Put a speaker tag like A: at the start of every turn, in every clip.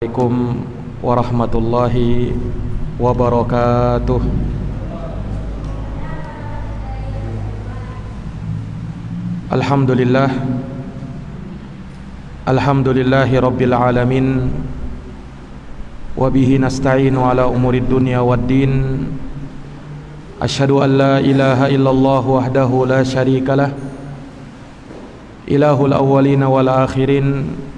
A: Assalamualaikum warahmatullahi wabarakatuh. Alhamdulillah, alhamdulillahi rabbil alamin, wabihi nasta'inu ala umurid dunya waddin. Asyhadu an la ilaha illallah wahdahu la syarikalah, ilahul awwalina wal akhirin,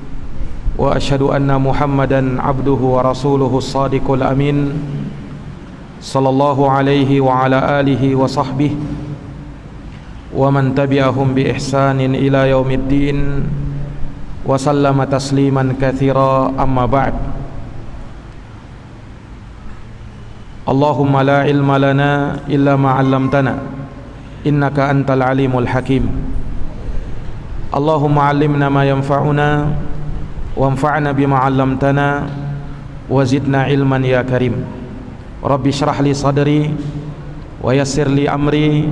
A: wa asyhadu anna Muhammadan abduhu wa rasuluhu as-sadiqul amin, sallallahu alaihi wa ala alihi wa sahbihi wa man tabi'ahum bi ihsanin ila yaumiddin wa sallama tasliman katsira, amma ba'd. Allahumma la ilma lana illa ma 'allamtana innaka antal alimul hakim. Allahumma 'allimna ma yanfa'una wanfa'na bima 'allamtana wa zidna ilman ya karim. Rabbi shrah li sadri wa yassir li amri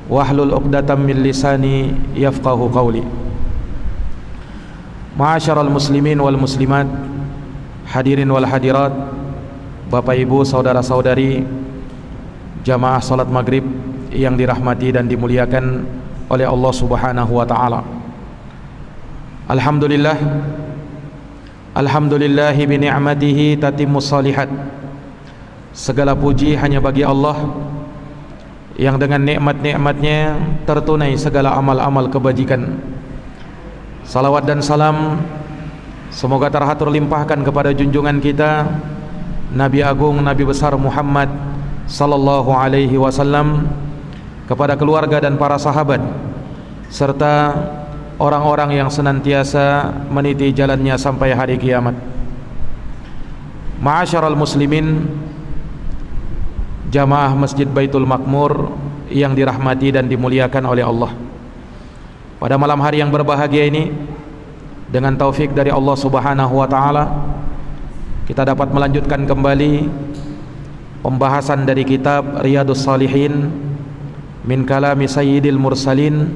A: wahlul 'uqdatam min lisani yafqahu qawli. Ma'asyiral muslimin wal muslimat, hadirin wal hadirat, Bapak Ibu, saudara-saudari jamaah salat maghrib yang dirahmati dan dimuliakan oleh Allah Subhanahu wa taala. Alhamdulillah, alhamdulillahi bi ni'matihi tatimmus shalihat. Segala puji hanya bagi Allah yang dengan nikmat-nikmatnya tertunai segala amal-amal kebajikan. Salawat dan salam semoga terhatur limpahkan kepada junjungan kita Nabi Agung, Nabi besar Muhammad sallallahu alaihi wasallam, kepada keluarga dan para sahabat serta orang-orang yang senantiasa meniti jalannya sampai hari kiamat. Ma'asyiral muslimin, jamaah Masjid Baitul Makmur yang dirahmati dan dimuliakan oleh Allah. Pada malam hari yang berbahagia ini, dengan taufik dari Allah Subhanahu wa taala, kita dapat melanjutkan kembali pembahasan dari kitab Riyadhus Shalihin min kalami Sayyidil Mursalin,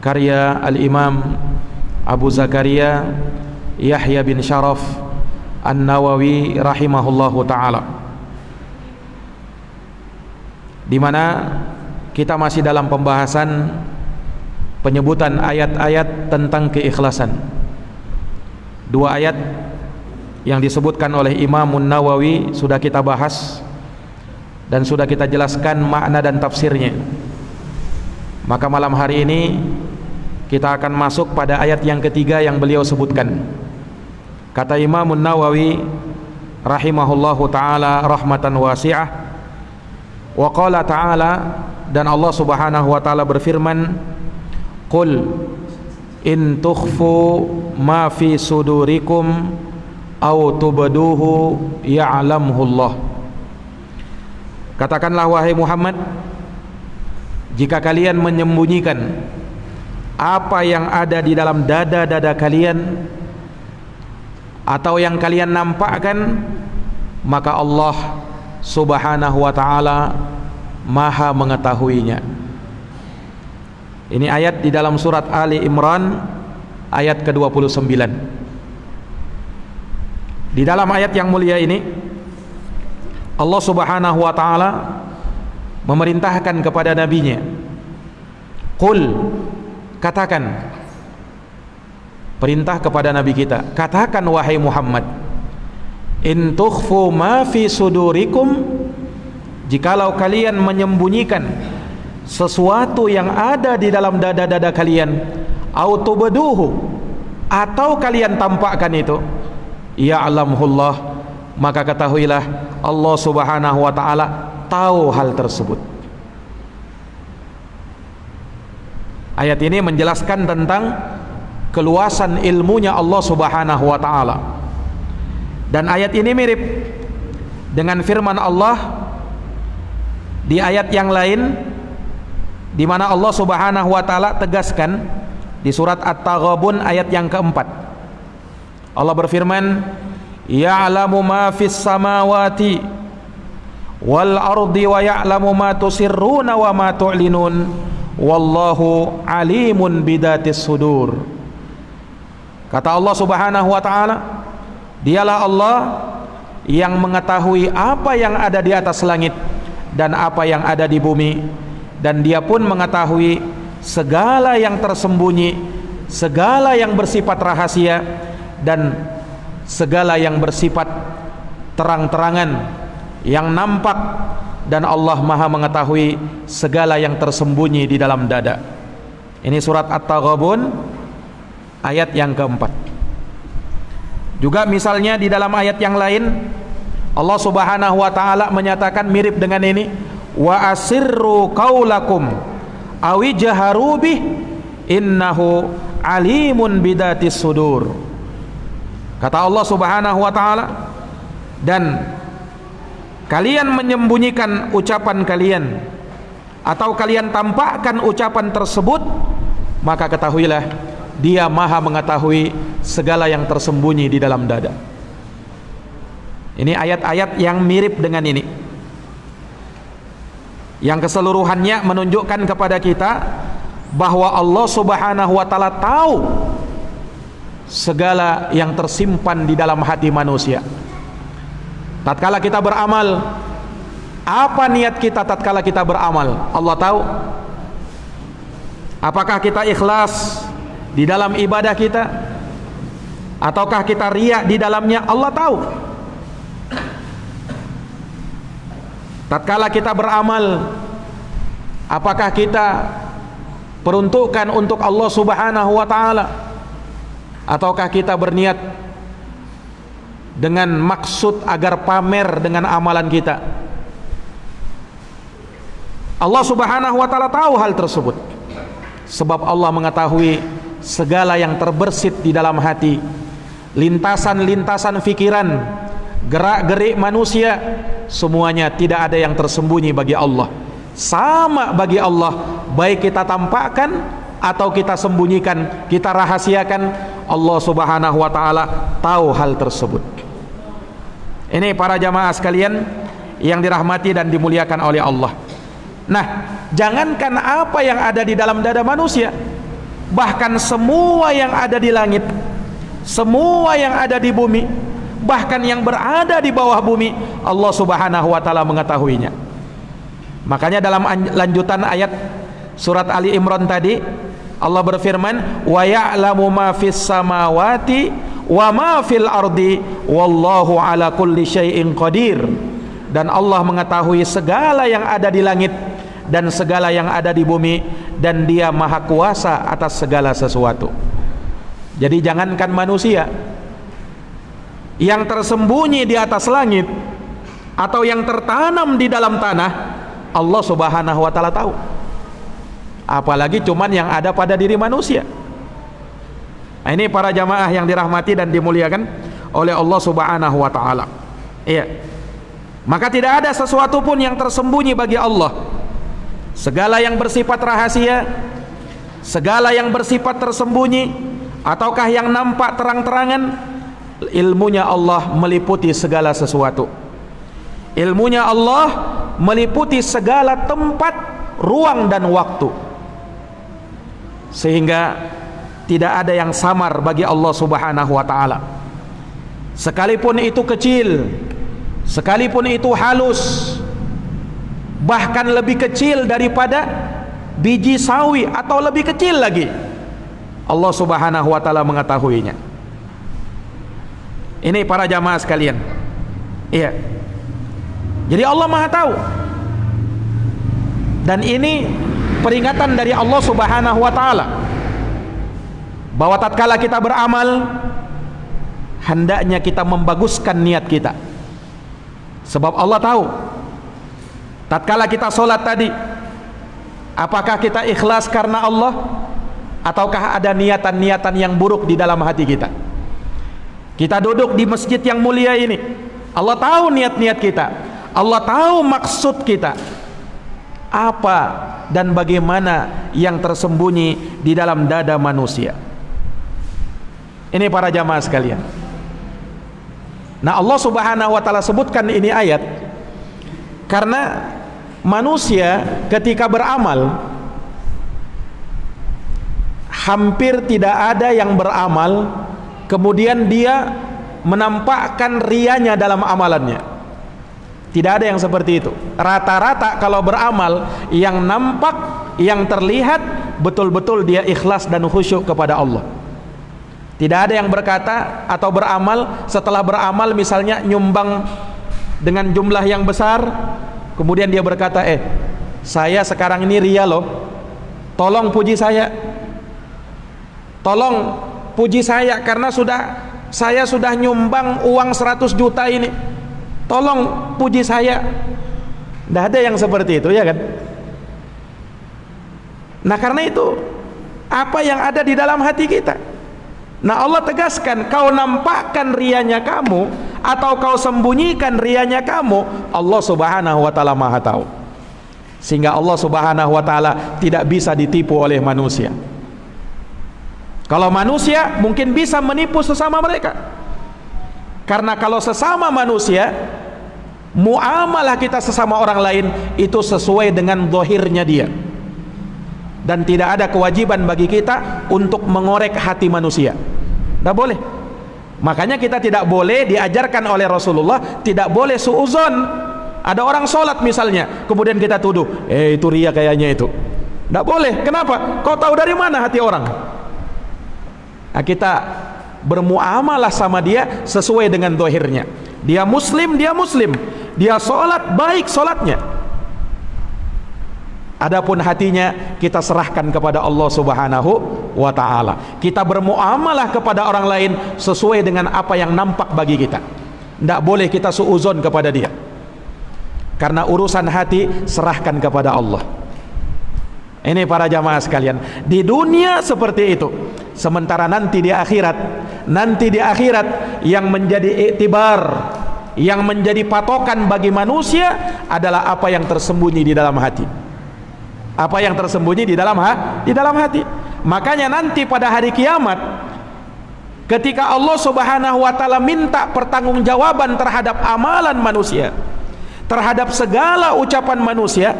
A: karya Al-Imam Abu Zakaria Yahya bin Sharaf An-Nawawi rahimahullahu ta'ala, di mana kita masih dalam pembahasan penyebutan ayat-ayat tentang keikhlasan. Dua ayat yang disebutkan oleh Imam Nawawi sudah kita bahas dan sudah kita jelaskan makna dan tafsirnya. Maka malam hari ini kita akan masuk pada ayat yang ketiga yang beliau sebutkan. Kata Imam Nawawi rahimahullahu ta'ala rahmatan wasi'ah, wa qala ta'ala, dan Allah Subhanahu wa ta'ala berfirman, qul in tukhfu ma fi sudurikum aw tubduhu ya'lamhullah. Katakanlah wahai Muhammad, jika kalian menyembunyikan apa yang ada di dalam dada-dada kalian atau yang kalian nampakkan, maka Allah Subhanahu wa ta'ala maha mengetahuinya. Ini ayat di dalam surat Ali Imran ayat ke-29. Di dalam ayat yang mulia ini Allah Subhanahu wa ta'ala memerintahkan kepada nabinya, qul, katakan, perintah kepada nabi kita, katakan wahai Muhammad, in tukhfu ma fi sudurikum, jikalau kalian menyembunyikan sesuatu yang ada di dalam dada-dada kalian, au tubduhu, atau kalian tampakkan itu, ya'lamhullah, maka ketahuilah Allah Subhanahu wa ta'ala tahu hal tersebut. Ayat ini menjelaskan tentang keluasan ilmunya Allah Subhanahu wa ta'ala. Dan ayat ini mirip dengan firman Allah di ayat yang lain, di mana Allah Subhanahu wa ta'ala tegaskan di surat At-Taghabun ayat yang keempat. Allah berfirman, ya'lamu ma fis samawati wal ardi wa ya'lamu ma tusirruna wa ma tu'linun wallahu alimun bidatis sudur. Kata Allah Subhanahu wa ta'ala, Dialah Allah yang mengetahui apa yang ada di atas langit dan apa yang ada di bumi, dan Dia pun mengetahui segala yang tersembunyi, segala yang bersifat rahasia, dan segala yang bersifat terang-terangan, yang nampak, dan Allah Maha mengetahui segala yang tersembunyi di dalam dada. Ini surat At-Taghabun ayat yang keempat. Juga misalnya di dalam ayat yang lain Allah Subhanahu wa taala menyatakan mirip dengan ini, wa asirru qaulakum awi jaharu bih innahu alimun bidatis sudur. Kata Allah Subhanahu wa taala, dan kalian menyembunyikan ucapan kalian atau kalian tampakkan ucapan tersebut, maka ketahuilah Dia Maha mengetahui segala yang tersembunyi di dalam dada. Ini ayat-ayat yang mirip dengan ini, yang keseluruhannya menunjukkan kepada kita bahwa Allah Subhanahu wa taala tahu segala yang tersimpan di dalam hati manusia. Tatkala kita beramal, apa niat kita tatkala kita beramal? Allah tahu. Apakah kita ikhlas di dalam ibadah kita, ataukah kita riya di dalamnya? Allah tahu. Tatkala kita beramal, apakah kita peruntukkan untuk Allah Subhanahu wa taala, ataukah kita berniat dengan maksud agar pamer dengan amalan kita? Allah Subhanahu wa taala tahu hal tersebut, sebab Allah mengetahui segala yang terbersit di dalam hati, lintasan-lintasan fikiran, gerak-gerik manusia, semuanya tidak ada yang tersembunyi bagi Allah. Sama bagi Allah, baik kita tampakkan atau kita sembunyikan, kita rahasiakan, Allah Subhanahu wa taala tahu hal tersebut. Ini para jamaah sekalian yang dirahmati dan dimuliakan oleh Allah. Nah, jangankan apa yang ada di dalam dada manusia, bahkan semua yang ada di langit, semua yang ada di bumi, bahkan yang berada di bawah bumi, Allah Subhanahu wa taala mengetahuinya. Makanya dalam lanjutan ayat surat Ali Imran tadi, Allah berfirman, wa ya'lamu ma fis samawati wa ma fil ardi wallahu ala kulli syai'in qadir. Dan Allah mengetahui segala yang ada di langit dan segala yang ada di bumi, dan Dia maha kuasa atas segala sesuatu. Jadi jangankan manusia, yang tersembunyi di atas langit atau yang tertanam di dalam tanah, Allah Subhanahu wa taala tahu. Apalagi cuman yang ada pada diri manusia. Nah, ini para jamaah yang dirahmati dan dimuliakan oleh Allah Subhanahu wa taala. Iya. Maka tidak ada sesuatu pun yang tersembunyi bagi Allah. Segala yang bersifat rahasia, segala yang bersifat tersembunyi, ataukah yang nampak terang-terangan, ilmunya Allah meliputi segala sesuatu. Ilmunya Allah meliputi segala tempat, ruang dan waktu, sehingga tidak ada yang samar bagi Allah Subhanahu wa taala. Sekalipun itu kecil, sekalipun itu halus, bahkan lebih kecil daripada biji sawi atau lebih kecil lagi, Allah Subhanahu wa taala mengetahuinya. Ini para jamaah sekalian. Iya. Jadi Allah Maha tahu. Dan ini peringatan dari Allah Subhanahu wa taala bahwa tatkala kita beramal, hendaknya kita membaguskan niat kita. Sebab Allah tahu tatkala kita sholat tadi, apakah kita ikhlas karena Allah, ataukah ada niatan-niatan yang buruk di dalam hati kita? Kita duduk di masjid yang mulia ini, Allah tahu niat-niat kita, Allah tahu maksud kita, apa dan bagaimana yang tersembunyi di dalam dada manusia. Ini para jamaah sekalian. Nah, Allah Subhanahu wa taala sebutkan ini ayat karena manusia ketika beramal, hampir tidak ada yang beramal kemudian dia menampakkan rianya dalam amalannya. Tidak ada yang seperti itu. Rata-rata kalau beramal, yang nampak, yang terlihat betul-betul dia ikhlas dan khusyuk kepada Allah. Tidak ada yang berkata atau beramal, setelah beramal misalnya nyumbang dengan jumlah yang besar, kemudian dia berkata, saya sekarang ini ria loh, tolong puji saya, tolong puji saya, karena saya sudah nyumbang uang 100 juta ini, tolong puji saya. Tidak ada yang seperti itu, ya kan? Nah, karena itu apa yang ada di dalam hati kita. Nah, Allah tegaskan, kau nampakkan rianya kamu atau kau sembunyikan rianya kamu, Allah Subhanahu wa taala Maha tahu. Sehingga Allah Subhanahu wa taala tidak bisa ditipu oleh manusia. Kalau manusia mungkin bisa menipu sesama mereka. Karena kalau sesama manusia, muamalah kita sesama orang lain itu sesuai dengan zahirnya dia. Dan tidak ada kewajiban bagi kita untuk mengorek hati manusia. Tidak boleh. Makanya kita tidak boleh, diajarkan oleh Rasulullah, tidak boleh suuzon. Ada orang sholat misalnya, kemudian kita tuduh, itu ria kayaknya itu. Tidak boleh. Kenapa? Kau tahu dari mana hati orang? Nah, kita bermuamalah sama dia sesuai dengan zahirnya. Dia muslim, dia muslim. Dia sholat, baik sholatnya. Adapun hatinya kita serahkan kepada Allah Subhanahu wa taala. Kita bermuamalah kepada orang lain sesuai dengan apa yang nampak bagi kita. Tidak boleh kita suuzon kepada dia. Karena urusan hati serahkan kepada Allah. Ini para jamaah sekalian, di dunia seperti itu. Sementara nanti di akhirat yang menjadi iktibar, yang menjadi patokan bagi manusia adalah apa yang tersembunyi di dalam hati. Apa yang tersembunyi di dalam hati. Makanya nanti pada hari kiamat, ketika Allah Subhanahu wa taala minta pertanggungjawaban terhadap amalan manusia, terhadap segala ucapan manusia,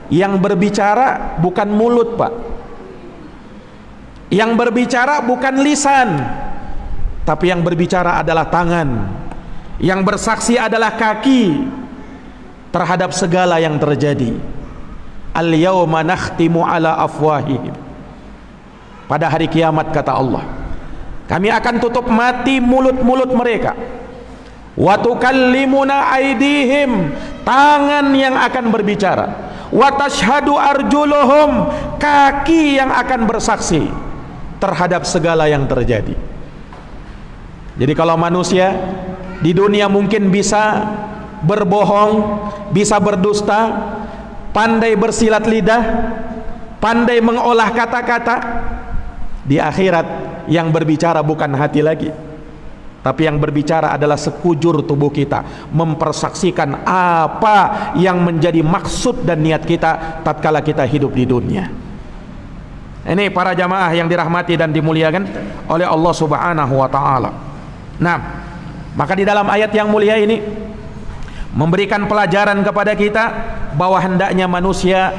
A: yang berbicara bukan mulut, Pak. Yang berbicara bukan lisan, tapi yang berbicara adalah tangan. Yang bersaksi adalah kaki terhadap segala yang terjadi. Al-yawma nakhtimu ala afwahihim. Pada hari kiamat kata Allah, kami akan tutup mati mulut-mulut mereka. Wa tukallimuna aydihim, tangan yang akan berbicara. Wa tashhadu arjuluhum, kaki yang akan bersaksi terhadap segala yang terjadi. Jadi kalau manusia di dunia mungkin bisa berbohong, bisa berdusta, pandai bersilat lidah, pandai mengolah kata-kata, di akhirat yang berbicara bukan hati lagi, tapi yang berbicara adalah sekujur tubuh kita, mempersaksikan apa yang menjadi maksud dan niat kita tatkala kita hidup di dunia. Ini para jamaah yang dirahmati dan dimuliakan oleh Allah Subhanahu wa taala. Nah, maka di dalam ayat yang mulia ini memberikan pelajaran kepada kita bahwa hendaknya manusia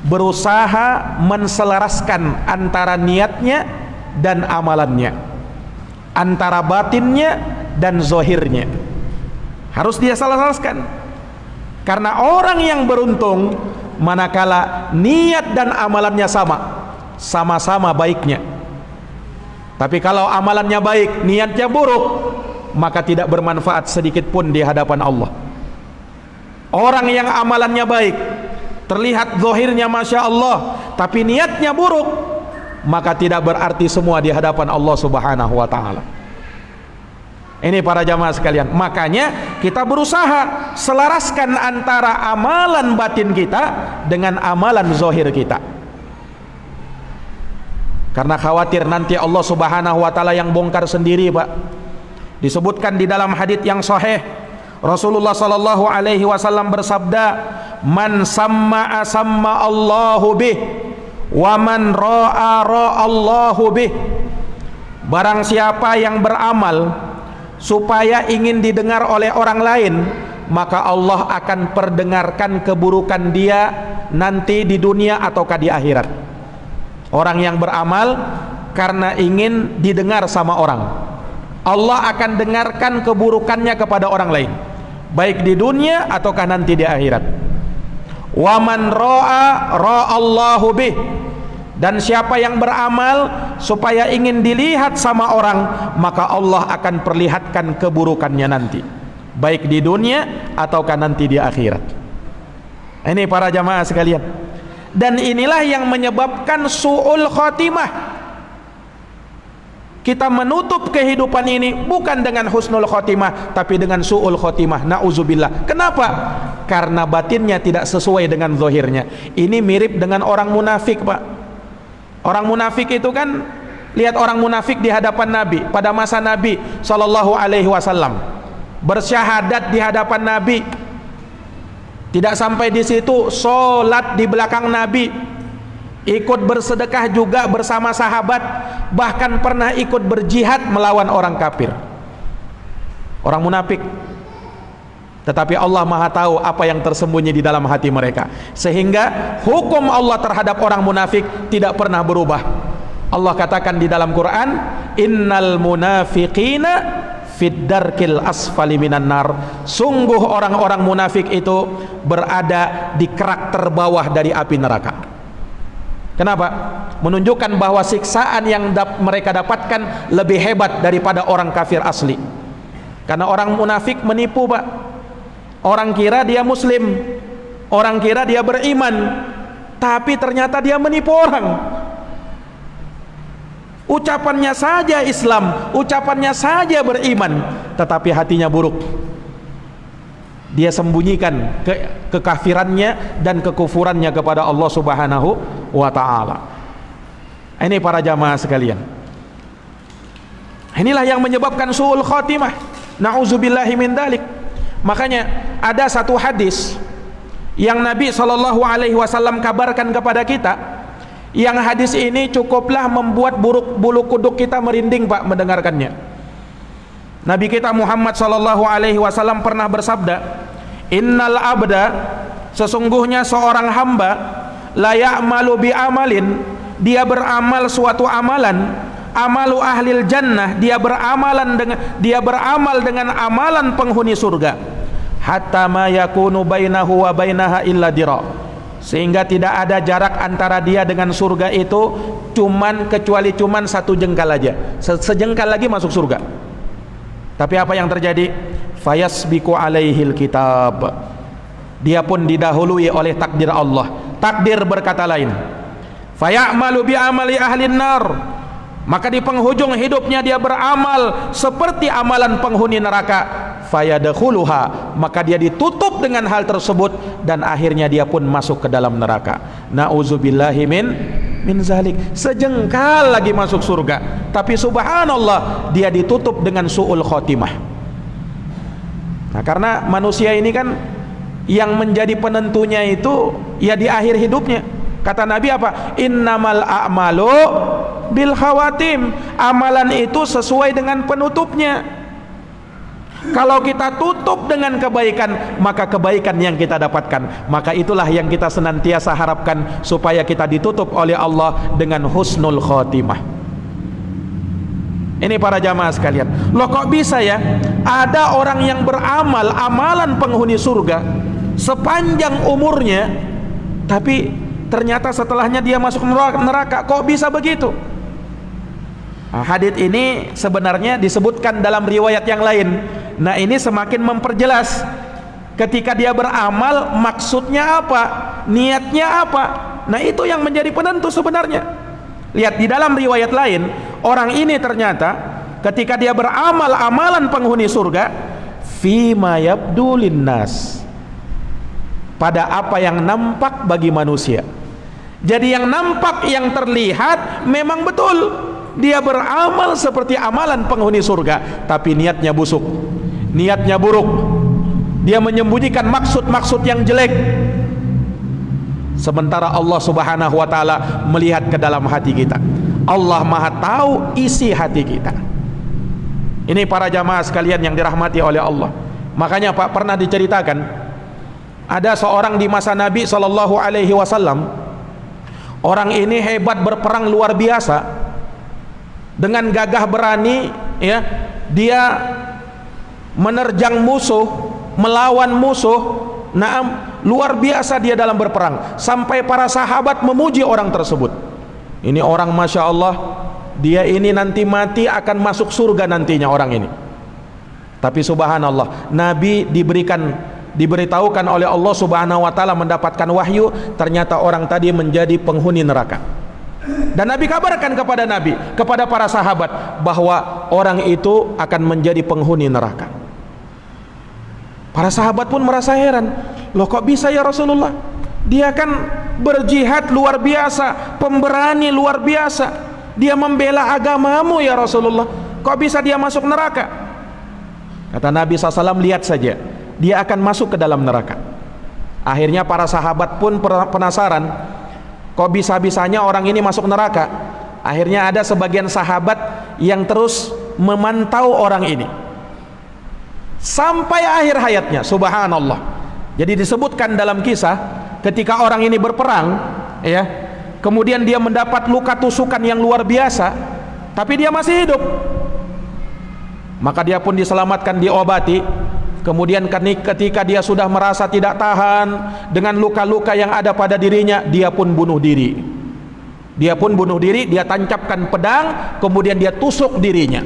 A: berusaha menselaraskan antara niatnya dan amalannya, antara batinnya dan zahirnya. Harus dia selaraskan. Karena orang yang beruntung manakala niat dan amalannya sama-sama baiknya. Tapi kalau amalannya baik, niatnya buruk, maka tidak bermanfaat sedikit pun di hadapan Allah. Orang yang amalannya baik, terlihat zahirnya Masya Allah, tapi niatnya buruk, maka tidak berarti semua di hadapan Allah Subhanahu wa ta'ala. Ini para jamaah sekalian, makanya kita berusaha selaraskan antara amalan batin kita dengan amalan zahir kita. Karena khawatir nanti Allah Subhanahu wa ta'ala yang bongkar sendiri, Pak. Disebutkan di dalam hadits yang sahih, Rasulullah sallallahu alaihi wasallam bersabda, "Man samma'a samma Allahu bih, wa man ra'a Allahu bih." Barang siapa yang beramal supaya ingin didengar oleh orang lain, maka Allah akan perdengarkan keburukan dia nanti di dunia ataukah di akhirat. Orang yang beramal karena ingin didengar sama orang, Allah akan dengarkan keburukannya kepada orang lain, baik di dunia ataukah nanti di akhirat. Wa man ra'a ra'allahu bih, dan siapa yang beramal supaya ingin dilihat sama orang, maka Allah akan perlihatkan keburukannya nanti, baik di dunia ataukah nanti di akhirat. Ini para jamaah sekalian, dan inilah yang menyebabkan su'ul khotimah. Kita menutup kehidupan ini bukan dengan husnul khotimah, tapi dengan su'ul khotimah. Na'udzubillah. Kenapa? Karena batinnya tidak sesuai dengan zahirnya. Ini mirip dengan orang munafik, Pak. Orang munafik itu kan, lihat orang munafik di hadapan Nabi pada masa Nabi SAW, bersyahadat di hadapan Nabi. Tidak sampai di situ, sholat di belakang Nabi, ikut bersedekah juga bersama sahabat, bahkan pernah ikut berjihad melawan orang kafir, orang munafik. Tetapi Allah Maha tahu apa yang tersembunyi di dalam hati mereka, sehingga hukum Allah terhadap orang munafik tidak pernah berubah. Allah katakan di dalam Quran, innal munafiqina fid darkil asfali minan nar, sungguh orang-orang munafik itu berada di kerak terbawah dari api neraka. Kenapa? Menunjukkan bahwa siksaan yang mereka dapatkan lebih hebat daripada orang kafir asli. Karena orang munafik menipu, Pak. Orang kira dia muslim, orang kira dia beriman, tapi ternyata dia menipu orang. Ucapannya saja Islam, ucapannya saja beriman, tetapi hatinya buruk. Dia sembunyikan kekafirannya dan kekufurannya kepada Allah Subhanahu wa ta'ala. Ini para jamaah sekalian, inilah yang menyebabkan su'ul khotimah. Na'udzubillahi min dalik. Makanya ada satu hadis yang Nabi SAW kabarkan kepada kita, yang hadis ini cukuplah membuat bulu kuduk kita merinding, Pak, mendengarkannya. Nabi kita Muhammad SAW pernah bersabda, innal abda, sesungguhnya seorang hamba, la ya'malu bi amalin, dia beramal suatu amalan, amalu ahlil jannah, dia beramal dengan amalan penghuni surga, hatta ma yakunu bainahu wa bainaha illa dira, sehingga tidak ada jarak antara dia dengan surga itu kecuali satu jengkal aja, sejengkal lagi masuk surga. Tapi apa yang terjadi? Fayasbiqu alaihil kitab, dia pun didahului oleh takdir Allah. Takdir berkata lain, fayamalu bi amali ahlin nar, maka di penghujung hidupnya dia beramal seperti amalan penghuni neraka, fayadkhuluha, maka dia ditutup dengan hal tersebut dan akhirnya dia pun masuk ke dalam neraka. Nauzubillahi min zalik, sejengkal lagi masuk surga, tapi subhanallah dia ditutup dengan su'ul khotimah. Nah, karena manusia ini kan yang menjadi penentunya itu ya di akhir hidupnya. Kata Nabi apa? Innamal a'malu bil khawatim, amalan itu sesuai dengan penutupnya. Kalau kita tutup dengan kebaikan, maka kebaikan yang kita dapatkan. Maka itulah yang kita senantiasa harapkan, supaya kita ditutup oleh Allah dengan husnul khotimah. Ini para jamaah sekalian, loh kok bisa ya ada orang yang beramal amalan penghuni surga sepanjang umurnya, tapi ternyata setelahnya dia masuk neraka? Kok bisa begitu? Nah, hadits ini sebenarnya disebutkan dalam riwayat yang lain. Nah, ini semakin memperjelas ketika dia beramal maksudnya apa, niatnya apa. Nah, itu yang menjadi penentu sebenarnya. Lihat di dalam riwayat lain, orang ini ternyata ketika dia beramal amalan penghuni surga, fima yabdu linnas, pada apa yang nampak bagi manusia. Jadi yang nampak, yang terlihat memang betul dia beramal seperti amalan penghuni surga, tapi niatnya busuk, niatnya buruk, dia menyembunyikan maksud-maksud yang jelek. Sementara Allah Subhanahu wa ta'ala melihat ke dalam hati kita. Allah Maha tahu isi hati kita. Ini para jamaah sekalian yang dirahmati oleh Allah. Makanya Pak, pernah diceritakan ada seorang di masa Nabi SAW. Orang ini hebat berperang luar biasa, dengan gagah berani, ya, dia menerjang musuh, melawan musuh. Naam, luar biasa dia dalam berperang, sampai para sahabat memuji orang tersebut. Ini orang Masya Allah, dia ini nanti mati akan masuk surga nantinya orang ini. Tapi subhanallah, Nabi diberitahukan oleh Allah Subhanahu wa taala mendapatkan wahyu, ternyata orang tadi menjadi penghuni neraka. Dan Nabi kabarkan kepada para sahabat bahwa orang itu akan menjadi penghuni neraka. Para sahabat pun merasa heran, loh kok bisa ya Rasulullah? Dia kan berjihad luar biasa, pemberani luar biasa, dia membela agamamu ya Rasulullah, kok bisa dia masuk neraka? Kata Nabi SAW, lihat saja, dia akan masuk ke dalam neraka. Akhirnya para sahabat pun penasaran, kok bisa-bisanya orang ini masuk neraka? Akhirnya ada sebagian sahabat yang terus memantau orang ini sampai akhir hayatnya. Subhanallah. Jadi disebutkan dalam kisah, ketika orang ini berperang, ya, kemudian dia mendapat luka tusukan yang luar biasa, tapi dia masih hidup. Maka dia pun diselamatkan, diobati. Kemudian ketika dia sudah merasa tidak tahan dengan luka-luka yang ada pada dirinya, dia pun bunuh diri. Dia tancapkan pedang, kemudian dia tusuk dirinya.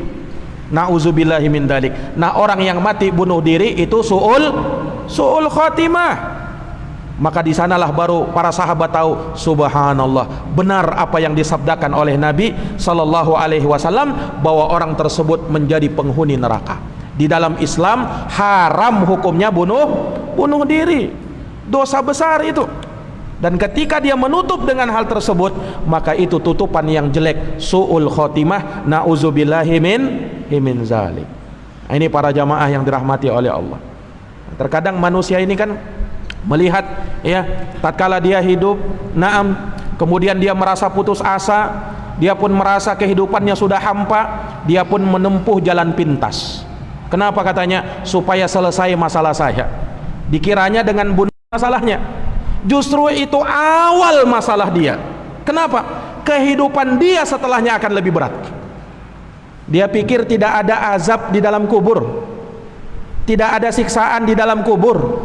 A: Na'udzubillahi min dzalik. Nah, orang yang mati bunuh diri itu su'ul khatimah. Maka di sanalah baru para sahabat tahu, subhanallah, benar apa yang disabdakan oleh Nabi sallallahu alaihi wasallam bahwa orang tersebut menjadi penghuni neraka. Di dalam Islam haram hukumnya bunuh diri. Dosa besar itu. Dan ketika dia menutup dengan hal tersebut, maka itu tutupan yang jelek, su'ul khotimah, na'udzubillahi min zalik. Ini para jamaah yang dirahmati oleh Allah. Terkadang manusia ini kan melihat, ya, tatkala dia hidup, naam, kemudian dia merasa putus asa, dia pun merasa kehidupannya sudah hampa, dia pun menempuh jalan pintas. Kenapa katanya? Supaya selesai masalah saya. Dikiranya dengan bunuh masalahnya. Justru itu awal masalah dia. Kenapa? Kehidupan dia setelahnya akan lebih berat. Dia pikir tidak ada azab di dalam kubur, tidak ada siksaan di dalam kubur.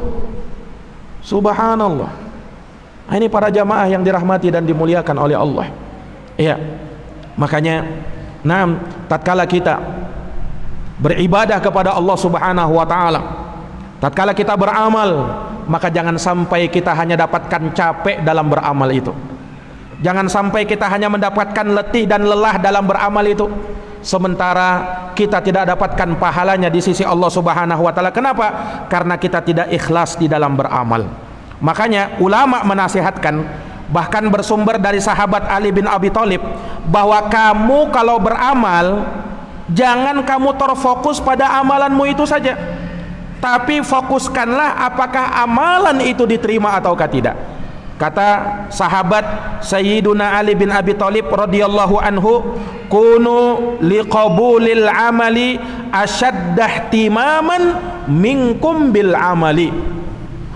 A: Subhanallah. Ini para jamaah yang dirahmati dan dimuliakan oleh Allah. Iya. Makanya, tatkala kita beribadah kepada Allah Subhanahu wa taala, tatkala kita beramal, maka jangan sampai kita hanya dapatkan capek dalam beramal itu. Jangan sampai kita hanya mendapatkan letih dan lelah dalam beramal itu, sementara kita tidak dapatkan pahalanya di sisi Allah Subhanahu wa taala. Kenapa? Karena kita tidak ikhlas di dalam beramal. Makanya ulama menasihatkan, bahkan bersumber dari sahabat Ali bin Abi Thalib, bahwa kamu kalau beramal, jangan kamu terfokus pada amalanmu itu saja, tapi fokuskanlah apakah amalan itu diterima ataukah tidak. Kata sahabat Sayyiduna Ali bin Abi Thalib radhiyallahu anhu, kunu liqabulil amali ashaddah ihtimaman minkum bil amali.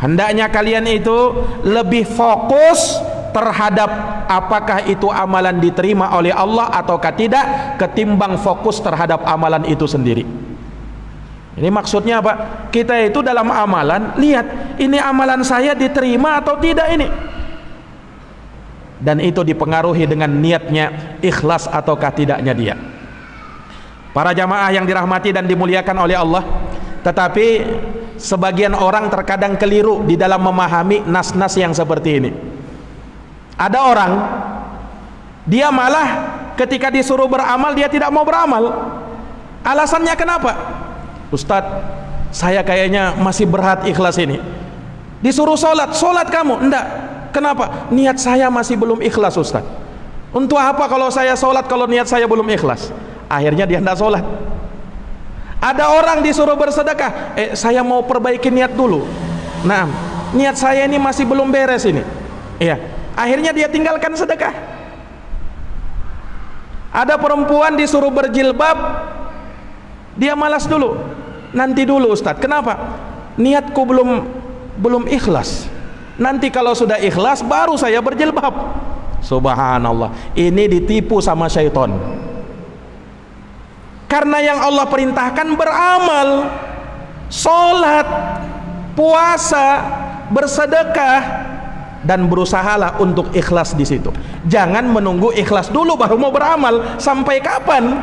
A: Hendaknya kalian itu lebih fokus terhadap apakah itu amalan diterima oleh Allah ataukah tidak, ketimbang fokus terhadap amalan itu sendiri. Ini maksudnya apa? Kita itu dalam amalan, lihat ini amalan saya diterima atau tidak ini. Dan itu dipengaruhi dengan niatnya, ikhlas ataukah tidaknya dia. Para jamaah yang dirahmati dan dimuliakan oleh Allah, tetapi sebagian orang terkadang keliru di dalam memahami nas-nas yang seperti ini. Ada orang, dia malah ketika disuruh beramal dia tidak mau beramal. Alasannya kenapa? Ustadz, saya kayaknya masih berat ikhlas ini. Disuruh sholat kamu? Enggak. Kenapa? Niat saya masih belum ikhlas Ustadz. Untuk apa kalau saya sholat kalau niat saya belum ikhlas? Akhirnya dia enggak sholat. Ada orang disuruh bersedekah, saya mau perbaiki niat dulu. Nah, niat saya ini masih belum beres ini. Iya. Akhirnya dia tinggalkan sedekah. Ada perempuan disuruh berjilbab, dia malas dulu. Nanti dulu Ustadz. Kenapa? Niatku belum ikhlas. Nanti kalau sudah ikhlas baru saya berjilbab. Subhanallah. Ini ditipu sama syaitan. Karena yang Allah perintahkan beramal, sholat, puasa, bersedekah, dan berusahalah untuk ikhlas di situ. Jangan menunggu ikhlas dulu baru mau beramal. Sampai kapan?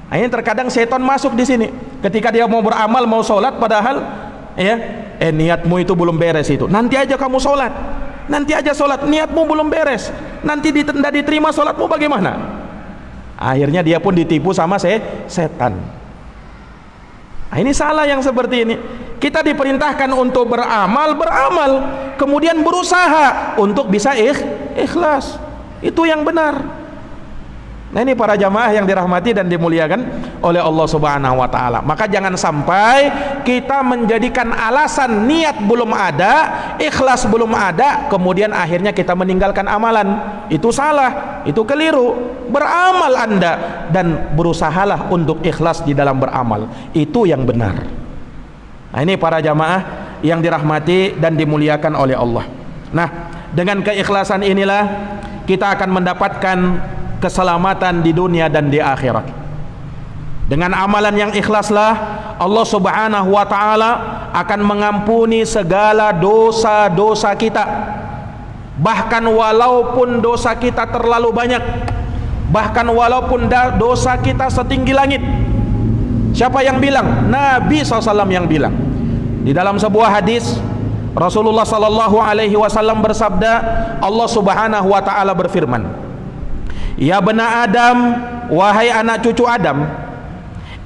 A: Nah, ini terkadang setan masuk di sini. Ketika dia mau beramal, mau sholat, padahal niatmu itu belum beres itu. Nanti aja kamu sholat, nanti aja sholat, niatmu belum beres. Nanti tidak diterima sholatmu bagaimana? Akhirnya dia pun ditipu sama setan. Nah, ini salah yang seperti ini. Kita diperintahkan untuk beramal, kemudian berusaha untuk bisa ikhlas. Itu yang benar. Nah, ini para jamaah yang dirahmati dan dimuliakan oleh Allah Subhanahu wa taala. Maka jangan sampai kita menjadikan alasan niat belum ada, ikhlas belum ada, kemudian akhirnya kita meninggalkan amalan. Itu salah, itu keliru. Beramal Anda dan berusahalah untuk ikhlas di dalam beramal. Itu yang benar. Nah, ini para jamaah yang dirahmati dan dimuliakan oleh Allah. Nah, dengan keikhlasan inilah kita akan mendapatkan keselamatan di dunia dan di akhirat. Dengan amalan yang ikhlaslah Allah Subhanahu wa taala akan mengampuni segala dosa-dosa kita. Bahkan walaupun dosa kita terlalu banyak, bahkan walaupun dosa kita setinggi langit. Siapa yang bilang? Nabi SAW yang bilang. Di dalam sebuah hadis Rasulullah SAW bersabda, Allah Subhanahu wa taala berfirman, "Ya bena Adam, wahai anak cucu Adam,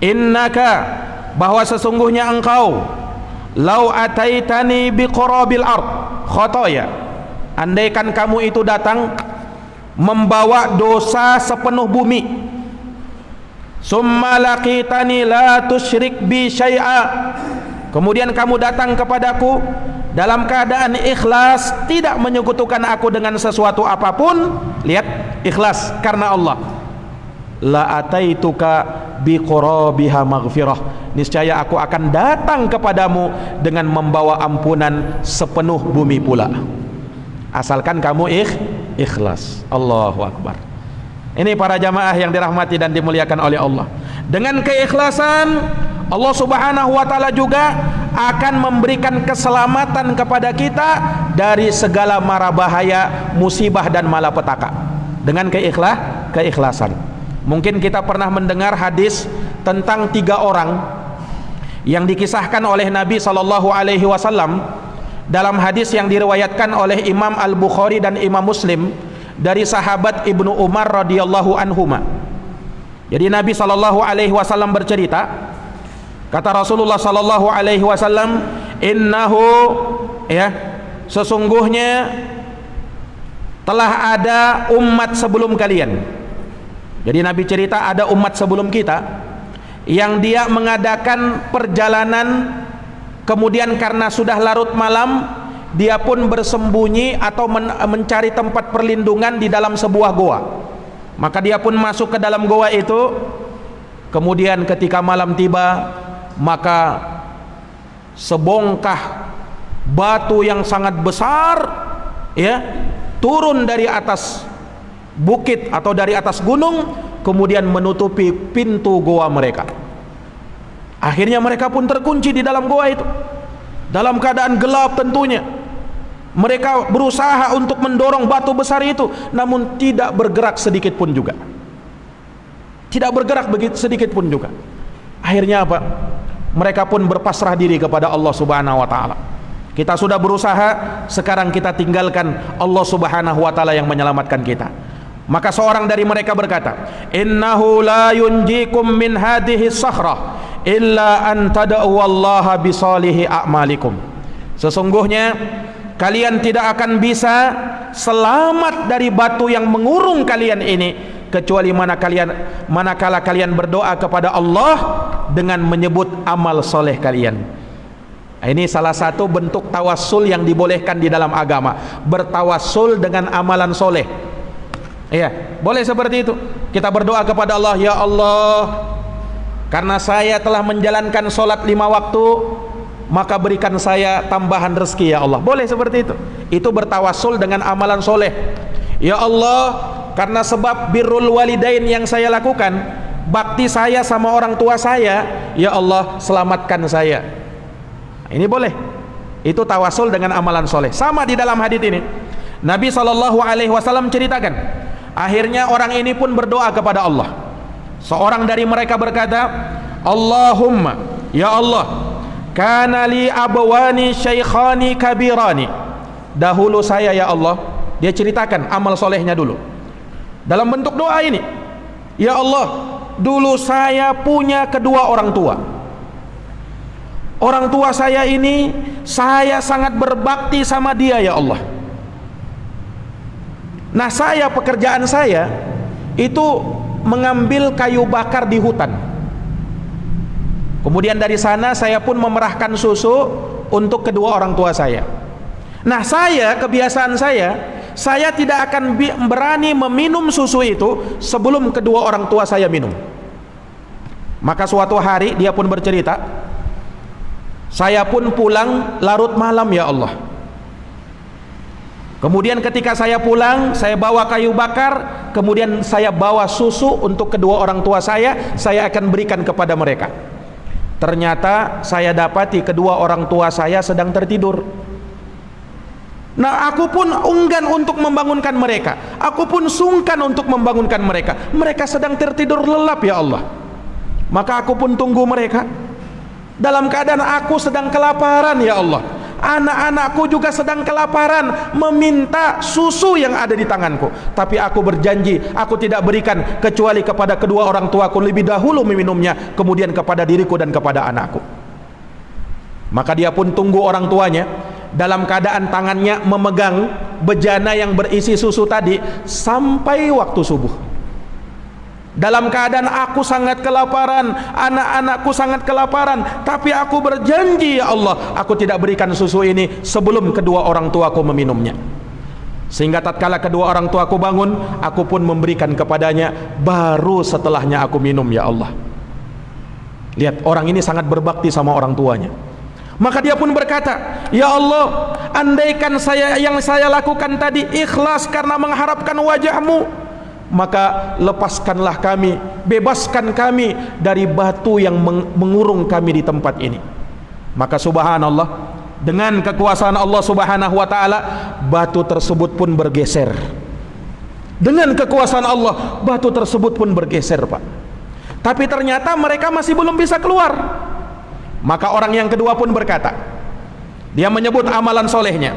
A: innaka, bahwa sesungguhnya engkau, lau ataitani biqarabil ard khotoya, andaikan kamu itu datang membawa dosa sepenuh bumi, summa laqitani la tusyrik bi syai'a, kemudian kamu datang kepadaku dalam keadaan ikhlas, tidak menyekutukan aku dengan sesuatu apapun. Lihat, ikhlas karena Allah. La ataituka biqurabiha maghfirah, niscaya aku akan datang kepadamu dengan membawa ampunan sepenuh bumi pula. Asalkan kamu ikhlas. Allahu Akbar. Ini para jamaah yang dirahmati dan dimuliakan oleh Allah. Dengan keikhlasan, Allah Subhanahu wa taala juga akan memberikan keselamatan kepada kita dari segala mara bahaya, musibah dan malapetaka. Dengan keikhlasan. Mungkin kita pernah mendengar hadis tentang 3 orang yang dikisahkan oleh Nabi SAW dalam hadis yang diriwayatkan oleh Imam Al-Bukhari dan Imam Muslim dari sahabat Ibnu Umar radhiyallahu anhuma. Jadi Nabi SAW bercerita, kata Rasulullah SAW, innahu, sesungguhnya telah ada umat sebelum kalian. Jadi Nabi cerita ada umat sebelum kita yang dia mengadakan perjalanan, kemudian karena sudah larut malam dia pun bersembunyi atau mencari tempat perlindungan di dalam sebuah goa. Maka dia pun masuk ke dalam goa itu. Kemudian ketika malam tiba, maka sebongkah batu yang sangat besar turun dari atas bukit atau dari atas gunung, kemudian menutupi pintu goa mereka. Akhirnya mereka pun terkunci di dalam goa itu dalam keadaan gelap tentunya. Mereka berusaha untuk mendorong batu besar itu, namun tidak bergerak sedikit pun juga. Tidak bergerak sedikit pun juga. Akhirnya apa? Mereka pun berpasrah diri kepada Allah Subhanahu wa taala. Kita sudah berusaha, sekarang kita tinggalkan Allah Subhanahu wa taala yang menyelamatkan kita. Maka seorang dari mereka berkata, innahu la yunjikum min hadhihi sakhrah illa an tad'u wallaha bisalihi a'malikum. Sesungguhnya kalian tidak akan bisa selamat dari batu yang mengurung kalian ini kecuali manakala kalian berdoa kepada Allah dengan menyebut amal soleh kalian. Ini salah satu bentuk tawassul yang dibolehkan di dalam agama, bertawassul dengan amalan soleh. Boleh seperti itu. Kita berdoa kepada Allah, ya Allah, karena saya telah menjalankan sholat 5 waktu, maka berikan saya tambahan rezeki ya Allah. Boleh seperti itu. Itu bertawassul dengan amalan soleh. Ya Allah, karena sebab birrul walidain yang saya lakukan, bakti saya sama orang tua saya, ya Allah selamatkan saya. Ini boleh. Itu tawasul dengan amalan soleh. Sama di dalam hadits ini, Nabi SAW ceritakan, akhirnya orang ini pun berdoa kepada Allah. Seorang dari mereka berkata, Allahumma, ya Allah, kana li abawani syaikhani kabirani. Dahulu saya, ya Allah, dia ceritakan amal solehnya dulu dalam bentuk doa ini. Ya Allah, dulu saya punya kedua orang tua. Orang tua saya ini, saya sangat berbakti sama dia, ya Allah. Nah, pekerjaan saya itu mengambil kayu bakar di hutan. Kemudian dari sana saya pun memerahkan susu untuk kedua orang tua saya. Nah, kebiasaan saya tidak akan berani meminum susu itu sebelum kedua orang tua saya minum. Maka suatu hari dia pun bercerita, saya pun pulang larut malam, ya Allah. Kemudian ketika saya pulang, saya bawa kayu bakar, kemudian saya bawa susu untuk kedua orang tua saya akan berikan kepada mereka. Ternyata saya dapati kedua orang tua saya sedang tertidur. Nah, aku pun enggan untuk membangunkan mereka, aku pun sungkan untuk membangunkan mereka. Mereka sedang tertidur lelap, ya Allah. Maka aku pun tunggu mereka dalam keadaan aku sedang kelaparan, ya Allah. Anak-anakku juga sedang kelaparan, meminta susu yang ada di tanganku. Tapi aku berjanji, aku tidak berikan kecuali kepada kedua orang tuaku lebih dahulu meminumnya, kemudian kepada diriku dan kepada anakku. Maka dia pun tunggu orang tuanya dalam keadaan tangannya memegang bejana yang berisi susu tadi sampai waktu subuh. Dalam keadaan aku sangat kelaparan, anak-anakku sangat kelaparan, tapi aku berjanji, ya Allah, aku tidak berikan susu ini sebelum kedua orang tuaku meminumnya. Sehingga tatkala kedua orang tuaku bangun, aku pun memberikan kepadanya, baru setelahnya aku minum, ya Allah. Lihat, orang ini sangat berbakti sama orang tuanya. Maka dia pun berkata, ya Allah, andaikan yang saya lakukan tadi ikhlas karena mengharapkan wajah-Mu, maka lepaskanlah kami, bebaskan kami dari batu yang mengurung kami di tempat ini. Maka subhanallah, dengan kekuasaan Allah subhanahu wa ta'ala, batu tersebut pun bergeser. Dengan kekuasaan Allah, batu tersebut pun bergeser, Pak. Tapi ternyata mereka masih belum bisa keluar. Maka orang yang kedua pun berkata, dia menyebut amalan solehnya.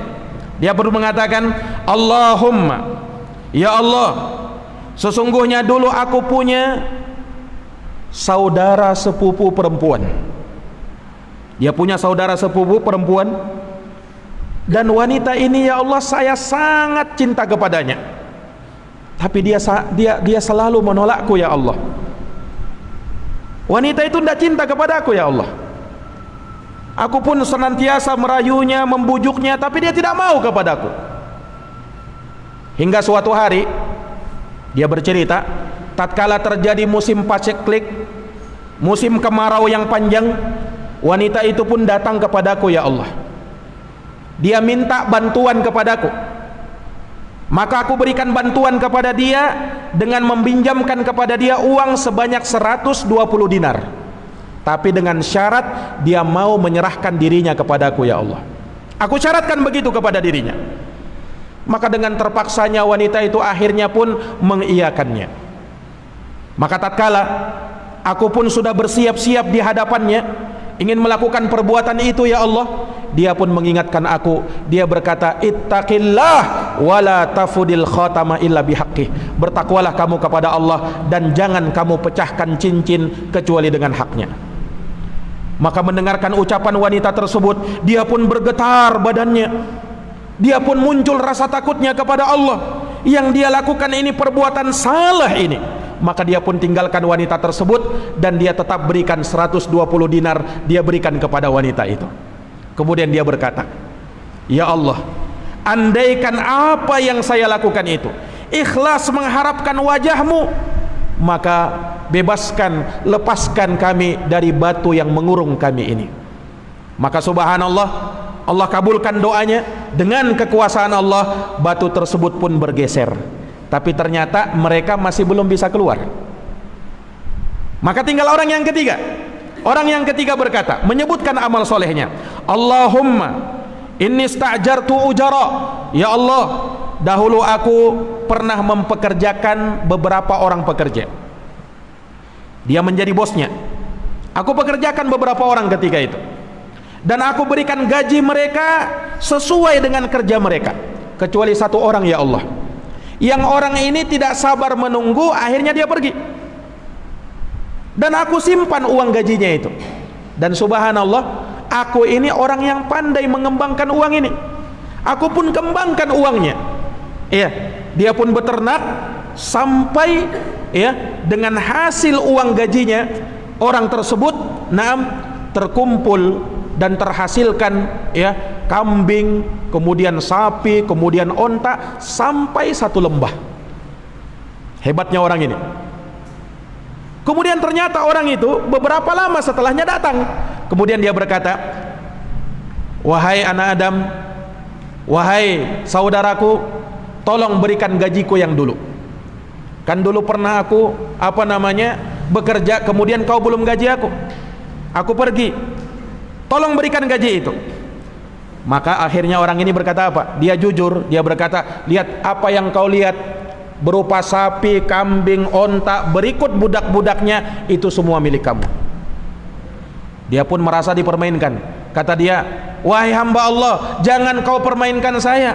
A: Dia pun mengatakan, Allahumma, ya Allah, sesungguhnya dulu aku punya saudara sepupu perempuan. Dia punya saudara sepupu perempuan, dan wanita ini, ya Allah, saya sangat cinta kepadanya. Tapi dia selalu menolakku, ya Allah. Wanita itu tidak cinta kepadaku, ya Allah. Aku pun senantiasa merayunya, membujuknya, tapi dia tidak mau kepadaku. Hingga suatu hari dia bercerita, tatkala terjadi musim paceklik, musim kemarau yang panjang, wanita itu pun datang kepadaku, ya Allah. Dia minta bantuan kepadaku. Maka aku berikan bantuan kepada dia dengan meminjamkan kepada dia uang sebanyak 120 dinar. Tapi dengan syarat dia mau menyerahkan dirinya kepadaku, ya Allah. Aku syaratkan begitu kepada dirinya. Maka dengan terpaksanya wanita itu akhirnya pun mengiyakannya. Maka tatkala aku pun sudah bersiap-siap di hadapannya ingin melakukan perbuatan itu, ya Allah, dia pun mengingatkan aku. Dia berkata, ittaqillah wala tafudil khatama illa bihaqqih. Bertakwalah kamu kepada Allah dan jangan kamu pecahkan cincin kecuali dengan haknya. Maka mendengarkan ucapan wanita tersebut, dia pun bergetar badannya. Dia pun muncul rasa takutnya kepada Allah. Yang dia lakukan ini perbuatan salah ini. Maka dia pun tinggalkan wanita tersebut dan dia tetap berikan 120 dinar, dia berikan kepada wanita itu. Kemudian dia berkata, ya Allah, andaikan apa yang saya lakukan itu ikhlas mengharapkan wajah-Mu, maka bebaskan, lepaskan kami dari batu yang mengurung kami ini. Maka subhanallah, Allah kabulkan doanya. Dengan kekuasaan Allah, batu tersebut pun bergeser. Tapi ternyata mereka masih belum bisa keluar. Maka tinggal orang yang ketiga. Orang yang ketiga berkata, menyebutkan amal solehnya, Allahumma inni sta'jartu ujara. Ya Allah, dahulu aku pernah mempekerjakan beberapa orang pekerja. Dia menjadi bosnya. Aku pekerjakan beberapa orang ketika itu, dan aku berikan gaji mereka sesuai dengan kerja mereka, kecuali satu orang ya Allah, yang orang ini tidak sabar menunggu, akhirnya dia pergi, dan aku simpan uang gajinya itu. Dan subhanallah, aku ini orang yang pandai mengembangkan uang ini. Aku pun kembangkan uangnya. Iya, dia pun beternak sampai ya dengan hasil uang gajinya orang tersebut terkumpul dan terhasilkan ya kambing, kemudian sapi, kemudian onta, sampai 1 lembah. Hebatnya orang ini. Kemudian ternyata orang itu beberapa lama setelahnya datang. Kemudian dia berkata, wahai anak Adam, wahai saudaraku, tolong berikan gajiku yang dulu. Kan dulu pernah aku bekerja, kemudian kau belum gaji aku. Aku pergi, tolong berikan gaji itu. Maka akhirnya orang ini berkata apa? Dia jujur, dia berkata, lihat apa yang kau lihat berupa sapi, kambing, onta, berikut budak-budaknya, itu semua milik kamu. Dia pun merasa dipermainkan. Kata dia, wahai hamba Allah, jangan kau permainkan saya.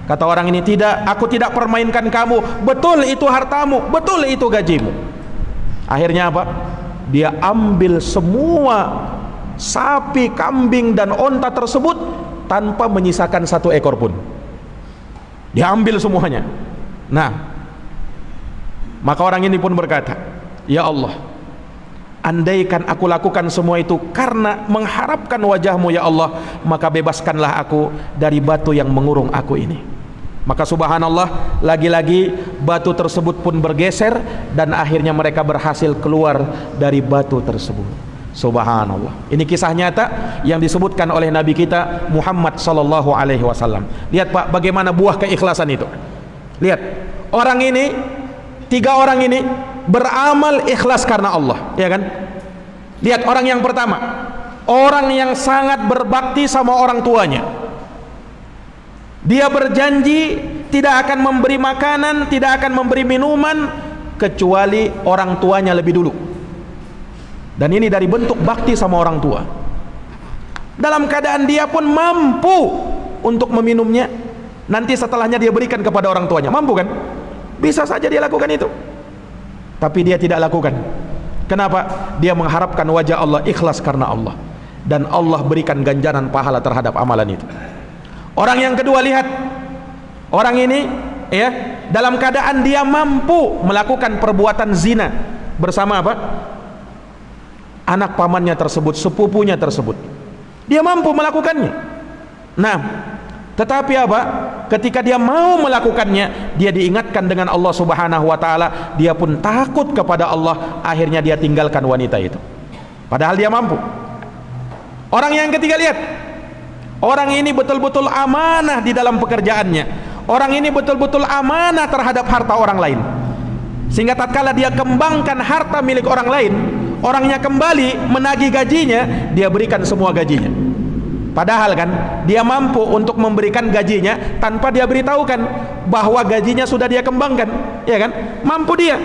A: Kata orang ini, tidak, aku tidak permainkan kamu. Betul itu hartamu, betul itu gajimu. Akhirnya apa? Dia ambil semua sapi, kambing dan onta tersebut tanpa menyisakan 1 ekor pun. Dia ambil semuanya. Nah, maka orang ini pun berkata, ya Allah, andaikan aku lakukan semua itu karena mengharapkan wajahmu ya Allah, maka bebaskanlah aku dari batu yang mengurung aku ini. Maka subhanallah, lagi-lagi batu tersebut pun bergeser, dan akhirnya mereka berhasil keluar dari batu tersebut. Subhanallah. Ini kisah nyata yang disebutkan oleh Nabi kita Muhammad sallallahu alaihi wasallam. Lihat Pak, bagaimana buah keikhlasan itu. Lihat, orang ini, 3 orang ini beramal ikhlas karena Allah, ya kan? Lihat orang yang pertama, orang yang sangat berbakti sama orang tuanya. Dia berjanji tidak akan memberi makanan, tidak akan memberi minuman kecuali orang tuanya lebih dulu. Dan ini dari bentuk bakti sama orang tua. Dalam keadaan dia pun mampu untuk meminumnya, nanti setelahnya dia berikan kepada orang tuanya. Mampu kan? Bisa saja dia lakukan itu. Tapi dia tidak lakukan. Kenapa? Dia mengharapkan wajah Allah, ikhlas karena Allah, dan Allah berikan ganjaran pahala terhadap amalan itu. Orang yang kedua, lihat, orang ini ya dalam keadaan dia mampu melakukan perbuatan zina bersama apa? Anak pamannya tersebut, sepupunya tersebut. Dia mampu melakukannya. Nah, tetapi apa? Ketika dia mau melakukannya, dia diingatkan dengan Allah Subhanahu wa taala, dia pun takut kepada Allah, akhirnya dia tinggalkan wanita itu. Padahal dia mampu. Orang yang ketiga, lihat. Orang ini betul-betul amanah di dalam pekerjaannya. Orang ini betul-betul amanah terhadap harta orang lain. Sehingga tatkala dia kembangkan harta milik orang lain, orangnya kembali menagih gajinya, dia berikan semua gajinya. Padahal kan dia mampu untuk memberikan gajinya tanpa dia beritahukan bahwa gajinya sudah dia kembangkan, ya kan? Mampu dia.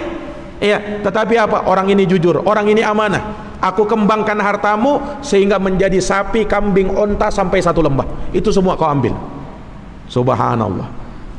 A: Iya, tetapi apa? Orang ini jujur, orang ini amanah. Aku kembangkan hartamu sehingga menjadi sapi, kambing, onta sampai 1 lembah. Itu semua kau ambil. Subhanallah.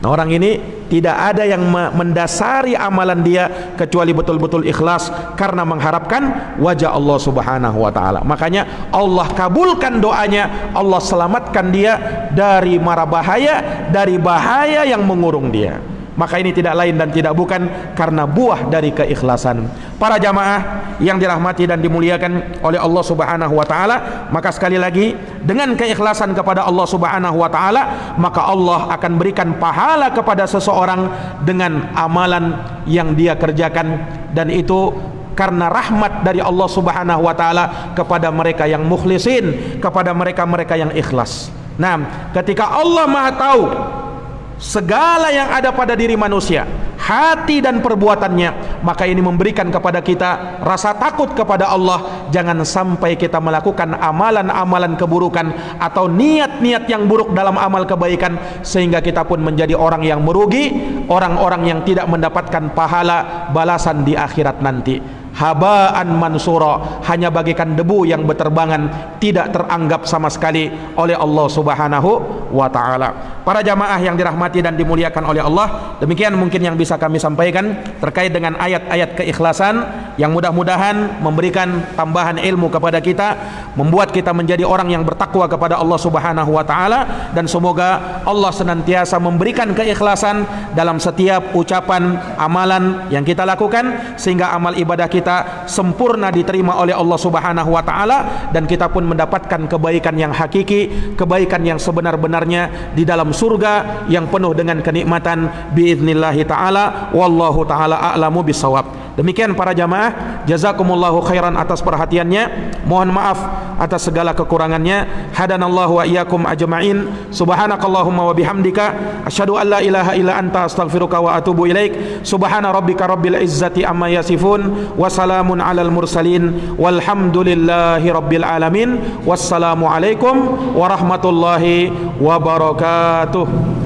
A: Nah, orang ini tidak ada yang mendasari amalan dia kecuali betul-betul ikhlas karena mengharapkan wajah Allah Subhanahu wa taala. Makanya Allah kabulkan doanya, Allah selamatkan dia dari mara bahaya, dari bahaya yang mengurung dia. Maka ini tidak lain dan tidak bukan karena buah dari keikhlasan. Para jamaah yang dirahmati dan dimuliakan oleh Allah Subhanahu wa taala, maka sekali lagi dengan keikhlasan kepada Allah Subhanahu wa taala, maka Allah akan berikan pahala kepada seseorang dengan amalan yang dia kerjakan, dan itu karena rahmat dari Allah Subhanahu wa taala kepada mereka yang mukhlisin, kepada mereka-mereka yang ikhlas. Nah, ketika Allah Maha tahu segala yang ada pada diri manusia, hati dan perbuatannya, maka ini memberikan kepada kita rasa takut kepada Allah. Jangan sampai kita melakukan amalan-amalan keburukan atau niat-niat yang buruk dalam amal kebaikan, sehingga kita pun menjadi orang yang merugi, orang-orang yang tidak mendapatkan pahala balasan di akhirat nanti. Habaan mansura, hanya bagaikan debu yang berterbangan, tidak teranggap sama sekali oleh Allah Subhanahu wa taala. Para jamaah yang dirahmati dan dimuliakan oleh Allah, demikian mungkin yang bisa kami sampaikan terkait dengan ayat-ayat keikhlasan yang mudah-mudahan memberikan tambahan ilmu kepada kita, membuat kita menjadi orang yang bertakwa kepada Allah Subhanahu wa taala, dan semoga Allah senantiasa memberikan keikhlasan dalam setiap ucapan amalan yang kita lakukan, sehingga amal ibadah kita sempurna diterima oleh Allah Subhanahu wa taala, dan kita pun mendapatkan kebaikan yang hakiki, kebaikan yang sebenar-benarnya di dalam surga yang penuh dengan kenikmatan biiznillahi taala. Wallahu taala a'lamu bissawab. Demikian para jamaah, jazakumullahu khairan atas perhatiannya. Mohon maaf atas segala kekurangannya. Hadanallahu wa iyyakum ajma'in. Subhanakallahumma wa bihamdika asyhadu an la ilaha illa anta astaghfiruka wa atubu ilaik. Subhana rabbika rabbil izzati amma yasifun wa salamun alal mursalin walhamdulillahi rabbil alamin. Wassalamu alaikum warahmatullahi wabarakatuh.